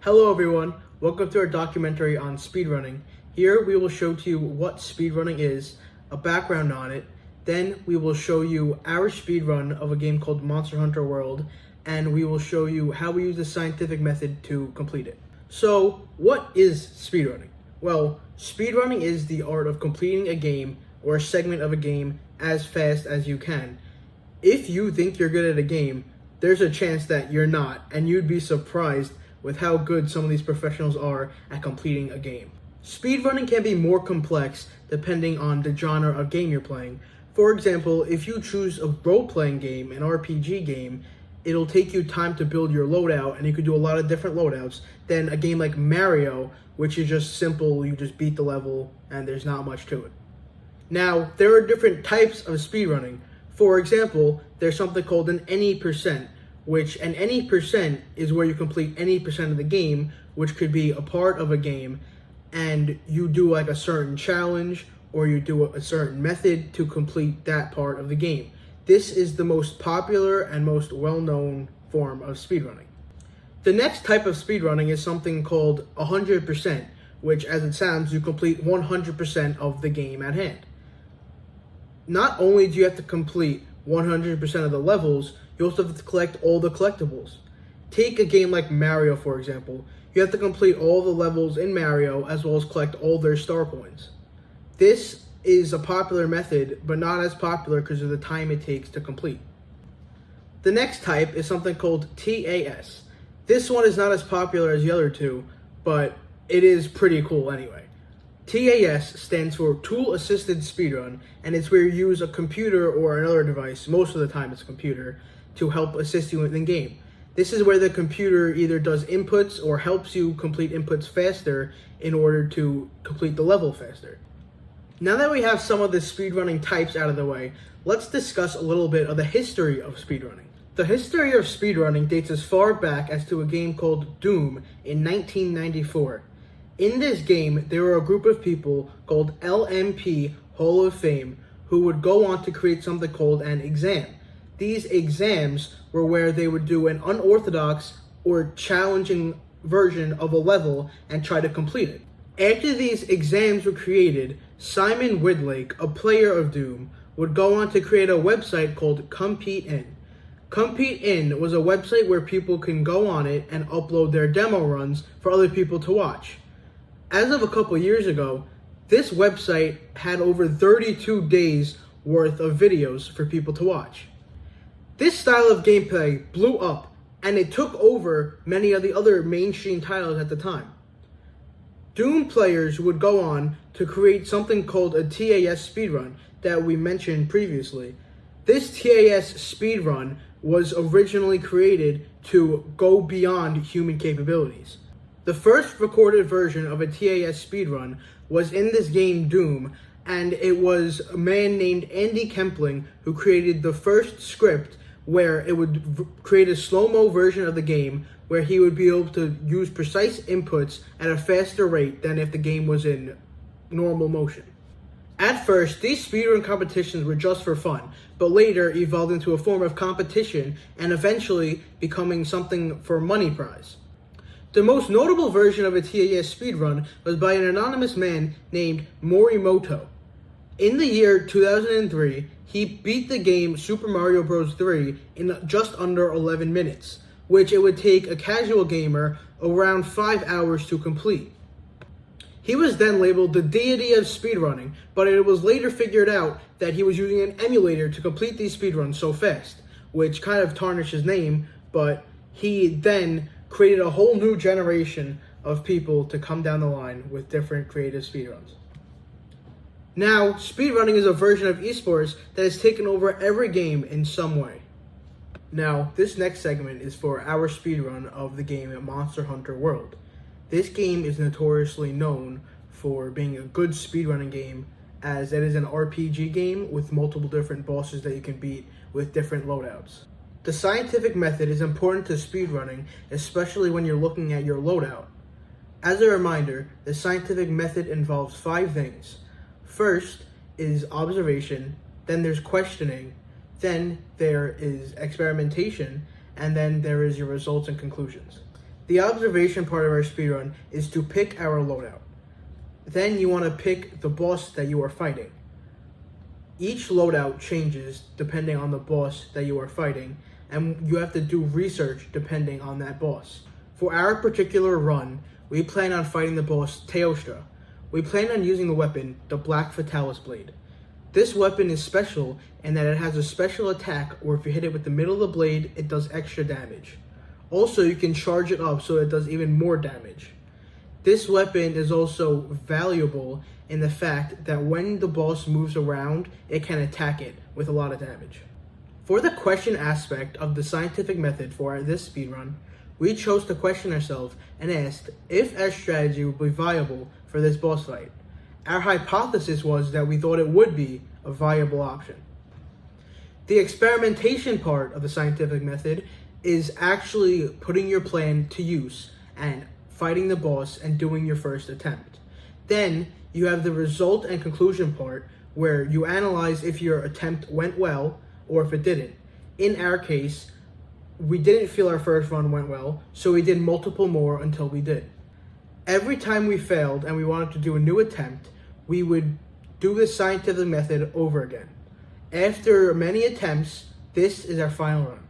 Hello everyone, welcome to our documentary on speedrunning. Here we will show to you what speedrunning is, a background on it, then we will show you our speedrun of a game called Monster Hunter World, and we will show you how we use the scientific method to complete it. So, what is speedrunning? Well, speedrunning is the art of completing a game or a segment of a game as fast as you can. If you think you're good at a game, there's a chance that you're not, and you'd be surprised with how good some of these professionals are at completing a game. Speedrunning can be more complex depending on the genre of game you're playing. For example, if you choose a role-playing game, an RPG game, it'll take you time to build your loadout, and you could do a lot of different loadouts than a game like Mario, which is just simple, you just beat the level, and there's not much to it. Now, there are different types of speedrunning. For example, there's something called an any percent, which an any percent is where you complete any percent of the game, which could be a part of a game, and you do like a certain challenge or you do a certain method to complete that part of the game. This is the most popular and most well-known form of speedrunning. The next type of speedrunning is something called 100%, which as it sounds, you complete 100% of the game at hand. Not only do you have to complete 100% of the levels, you also have to collect all the collectibles. Take a game like Mario, for example. You have to complete all the levels in Mario as well as collect all their star coins. This is a popular method, but not as popular because of the time it takes to complete. The next type is something called TAS. This one is not as popular as the other two, but it is pretty cool anyway. TAS stands for Tool Assisted Speedrun, and it's where you use a computer or another device, most of the time it's a computer, to help assist you in the game. This is where the computer either does inputs or helps you complete inputs faster in order to complete the level faster. Now that we have some of the speedrunning types out of the way, let's discuss a little bit of the history of speedrunning. The history of speedrunning dates as far back as to a game called Doom in 1994. In this game, there were a group of people called LMP Hall of Fame who would go on to create something called an exam. These exams were where they would do an unorthodox or challenging version of a level and try to complete it. After these exams were created, Simon Widlake, a player of Doom, would go on to create a website called Compete In. Compete In was a website where people can go on it and upload their demo runs for other people to watch. As of a couple years ago, this website had over 32 days worth of videos for people to watch. This style of gameplay blew up, and it took over many of the other mainstream titles at the time. Doom players would go on to create something called a TAS speedrun that we mentioned previously. This TAS speedrun was originally created to go beyond human capabilities. The first recorded version of a TAS speedrun was in this game Doom, and it was a man named Andy Kempling who created the first script where it would create a slow-mo version of the game where he would be able to use precise inputs at a faster rate than if the game was in normal motion. At first, these speedrun competitions were just for fun, but later evolved into a form of competition and eventually becoming something for a money prize. The most notable version of a TAS speedrun was by an anonymous man named Morimoto. In the year 2003, he beat the game Super Mario Bros. 3 in just under 11 minutes, which it would take a casual gamer around 5 hours to complete. He was then labeled the deity of speedrunning, but it was later figured out that he was using an emulator to complete these speedruns so fast, which kind of tarnished his name, but he then created a whole new generation of people to come down the line with different creative speedruns. Now, speedrunning is a version of esports that has taken over every game in some way. Now, this next segment is for our speedrun of the game Monster Hunter World. This game is notoriously known for being a good speedrunning game, as it is an RPG game with multiple different bosses that you can beat with different loadouts. The scientific method is important to speedrunning, especially when you're looking at your loadout. As a reminder, the scientific method involves 5 things. First is observation, then there's questioning, then there is experimentation, and then there is your results and conclusions. The observation part of our speedrun is to pick our loadout. Then you want to pick the boss that you are fighting. Each loadout changes depending on the boss that you are fighting, and you have to do research depending on that boss. For our particular run, we plan on fighting the boss Teostra. We plan on using the weapon, the Black Fatalis Blade. This weapon is special in that it has a special attack where if you hit it with the middle of the blade, it does extra damage. Also, you can charge it up so it does even more damage. This weapon is also valuable in the fact that when the boss moves around, it can attack it with a lot of damage. For the question aspect of the scientific method for this speedrun, we chose to question ourselves and asked if our strategy would be viable for this boss fight. Our hypothesis was that we thought it would be a viable option. The experimentation part of the scientific method is actually putting your plan to use and fighting the boss and doing your first attempt. Then you have the result and conclusion part where you analyze if your attempt went well or if it didn't. In our case, we didn't feel our first run went well, so we did multiple more until we did. Every time we failed and we wanted to do a new attempt, we would do the scientific method over again. After many attempts, this is our final run.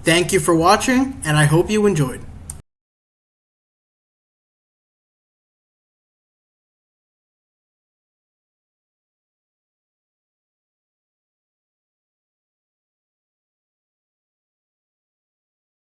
Thank you for watching, and I hope you enjoyed.